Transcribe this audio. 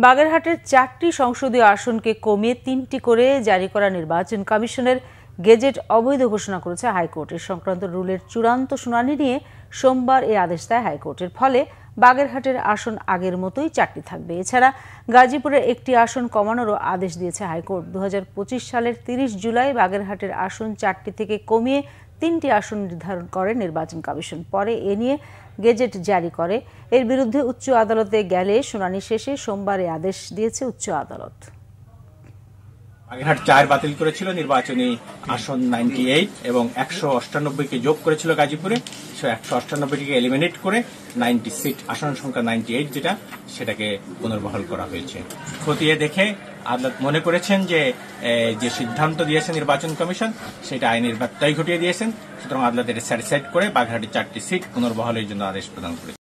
বাগেরহাটের 4টি সংসদীয় আসনকে কমিয়ে 3টি করে জারি করা নির্বাচন কমিশনের গেজেট অবৈধ ঘোষণা করেছে হাইকোর্ট। এ সংক্রান্ত রুলের চূড়ান্ত শুনানি নিয়ে সোমবার এই আদেশ দেয় হাইকোর্টের ফলে বাগেরহাটের আসন আগের মতোই 4টি থাকবে। এছাড়া গাজীপুরের একটি আসন কমানোরও আদেশ দিয়েছে হাইকোর্ট। 2025 সালের 30 জুলাই বাগেরহাটের আসন 4টি থেকে কমিয়ে 3টি আসন নির্ধারণ করে নির্বাচন কমিশন। পরে এ নিয়ে গেজেট জারি করে। এর বিরুদ্ধে উচ্চ আদালতে গেলে শুনানি শেষে সোমবার আদেশ দিয়েছে উচ্চ আদালত। বাগেরহাট 4 বাতিল করেছিল নির্বাচনী আসন 98 এবং 198কে যোগ করেছিল গাজীপুরে। 198টিকে এলিমিনেট করে 96 আসন সংখ্যা 98 যেটা সেটাকে পুনর্বহাল করা হয়েছে। খতিয়ে দেখে আদালত মনে করেছেন যে সিদ্ধান্ত দিয়েছে নির্বাচন কমিশন সেটা আইনের ব্যত্যয় ঘটিয়ে দিয়েছেন। সুতরাং আদালত এটা স্যাটিসফাইড করে বাগেরহাটের 4টি সিট পুনর্বহালের জন্য আদেশ প্রদান করেছে।